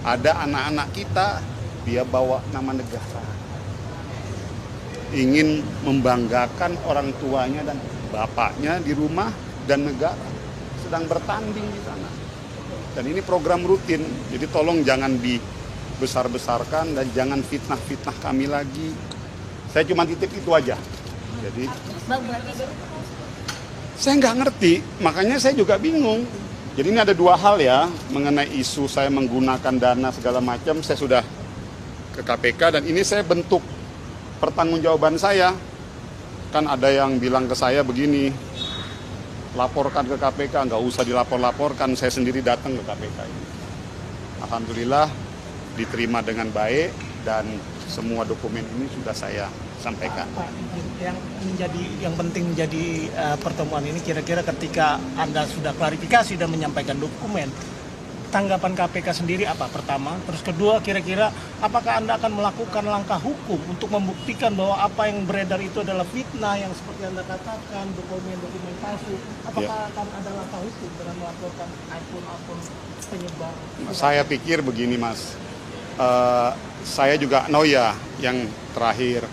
Ada anak-anak kita, dia bawa nama negara. Ingin membanggakan orang tuanya dan bapaknya di rumah dan negara. Sedang bertanding di sana. Dan ini program rutin, jadi tolong jangan dibesar-besarkan dan jangan fitnah-fitnah kami lagi. Saya cuma titip itu aja. Jadi saya nggak ngerti, makanya saya juga bingung. Jadi ini ada dua hal ya, mengenai isu saya menggunakan dana segala macam, saya sudah ke KPK dan ini saya bentuk pertanggungjawaban saya. Kan ada yang bilang ke saya begini, laporkan ke KPK, nggak usah dilapor-laporkan, saya sendiri datang ke KPK ini. Alhamdulillah diterima dengan baik dan semua dokumen ini sudah saya sampaikan. Pak, yang penting menjadi pertemuan ini kira-kira ketika Anda sudah klarifikasi dan menyampaikan dokumen, tanggapan KPK sendiri apa pertama? Terus kedua, kira-kira apakah Anda akan melakukan langkah hukum untuk membuktikan bahwa apa yang beredar itu adalah fitnah yang seperti Anda katakan, dokumen-dokumen palsu? Apakah akan ada langkah hukum dengan melaporkan akun-akun penyebar? Saya pikir begini Mas, saya juga yang terakhir,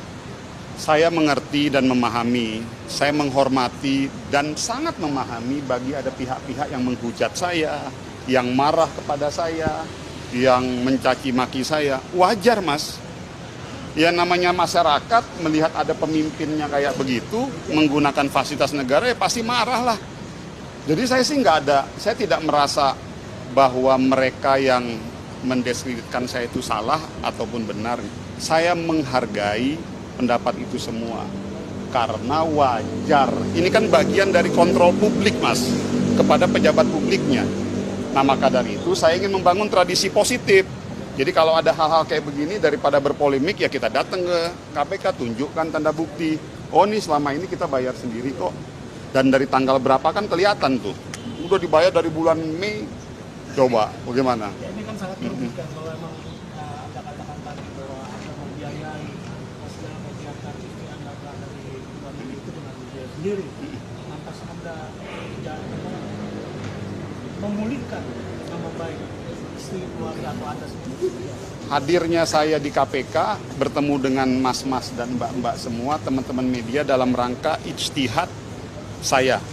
saya mengerti dan memahami, saya menghormati dan sangat memahami bagi ada pihak-pihak yang menghujat saya, yang marah kepada saya, yang mencaci maki saya. Wajar Mas, ya namanya masyarakat melihat ada pemimpinnya kayak begitu, menggunakan fasilitas negara ya pasti marah lah. Jadi saya sih saya tidak merasa bahwa mereka yang mendeskripsikan saya itu salah ataupun benar. Saya menghargai pendapat itu semua karena wajar. Ini kan bagian dari kontrol publik Mas kepada pejabat publiknya. Nah maka dari itu saya ingin membangun tradisi positif. Jadi kalau ada hal-hal kayak begini daripada berpolemik ya kita datang ke KPK, tunjukkan tanda bukti. Oh ini selama ini kita bayar sendiri kok. Dan dari tanggal berapa kan kelihatan tuh. Udah dibayar dari bulan Mei. Coba bagaimana? Ya, ini kan sangat merugikan kalau memang Anda katakan tadi bahwa Anda membiayai segala kegiatan ini Anda berada di luar negeri itu dengan biaya sendiri. Lantas Anda tidak memulihkan nama baik istri keluarga atau Anda sendiri. Hadirnya saya di KPK bertemu dengan mas-mas dan mbak-mbak semua teman-teman media dalam rangka ijtihad saya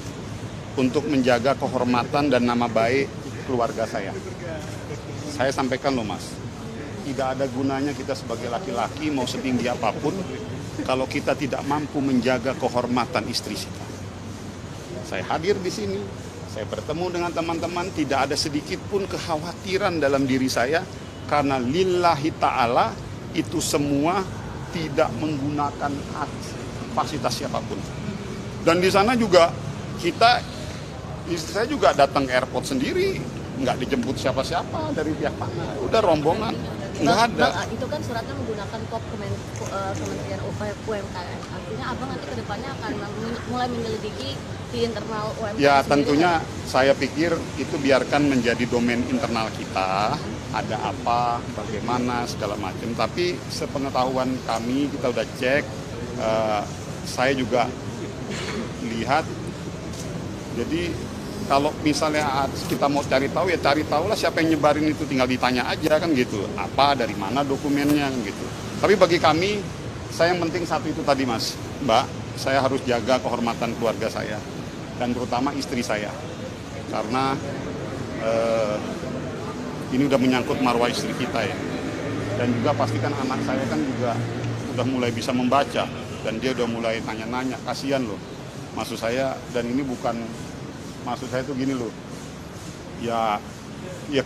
untuk menjaga kehormatan dan nama baik keluarga saya. Saya sampaikan loh Mas, tidak ada gunanya kita sebagai laki-laki mau setinggi apapun kalau kita tidak mampu menjaga kehormatan istri kita. Saya hadir di sini, saya bertemu dengan teman-teman, tidak ada sedikit pun kekhawatiran dalam diri saya karena lillahi ta'ala itu semua tidak menggunakan fasilitas siapapun. Dan di sana juga istri saya juga datang ke airport sendiri, nggak dijemput siapa-siapa dari pihak mana, udah rombongan, nggak ada. Itu kan suratnya menggunakan kop Kementerian UMKM, artinya Abang nanti kedepannya akan mulai menyelidiki di internal UMKM. Ya tentunya saya pikir itu biarkan menjadi domain internal kita, ada apa, bagaimana, segala macam. Tapi sepengetahuan kami, kita udah cek, saya juga lihat, jadi kalau misalnya kita mau cari tahu ya cari tahu lah siapa yang nyebarin itu, tinggal ditanya aja kan gitu, apa dari mana dokumennya kan gitu. Tapi bagi kami, saya yang penting satu itu tadi Mas, Mbak, saya harus jaga kehormatan keluarga saya dan terutama istri saya karena ini udah menyangkut marwah istri kita ya, dan juga pastikan anak saya kan juga udah mulai bisa membaca dan dia udah mulai nanya-nanya, kasihan loh maksud saya. Dan ini bukan maksud saya tuh gini loh, ya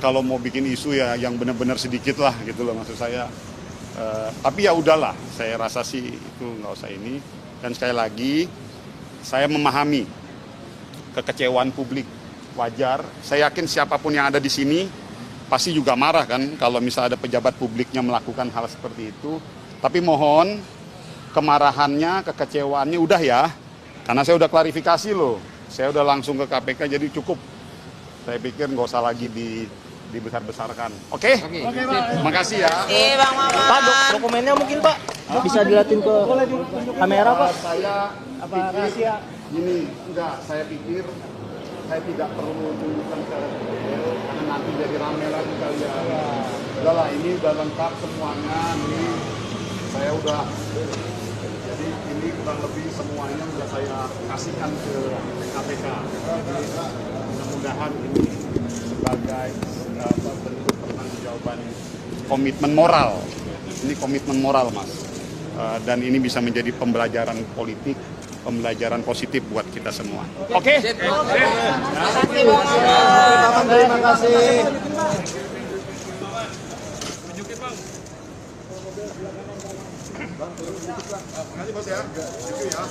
kalau mau bikin isu ya yang benar-benar sedikit lah gitu loh maksud saya. Tapi ya udahlah, saya rasa sih itu nggak usah ini. Dan sekali lagi saya memahami kekecewaan publik, wajar. Saya yakin siapapun yang ada di sini pasti juga marah kan kalau misalnya ada pejabat publiknya melakukan hal seperti itu. Tapi mohon kemarahannya, kekecewaannya udah ya, karena saya udah klarifikasi loh. Saya udah langsung ke KPK, jadi cukup. Saya pikir nggak usah lagi dibesar-besarkan. Oke? Oke, Pak. Makasih ya. Bang Maman. Pak, dokumennya mungkin Pak bisa dilihatin ke kamera Pak. Saya Apa rahasia? Ini enggak, saya pikir saya tidak perlu tunjukkan secara detail karena nanti jadi rame lagi kali ya. Udahlah, ini udah lengkap semuanya. Ini saya udah, jadi ini kurang lebih semuanya sudah saya kasihkan ke KPK. Jadi mudah-mudahan ini sebagai bentuk pertanggungjawaban komitmen moral. Ini komitmen moral, Mas. Dan ini bisa menjadi pembelajaran politik, pembelajaran positif buat kita semua. Oke? Terima kasih. Nanti Bos ya. Itu ya.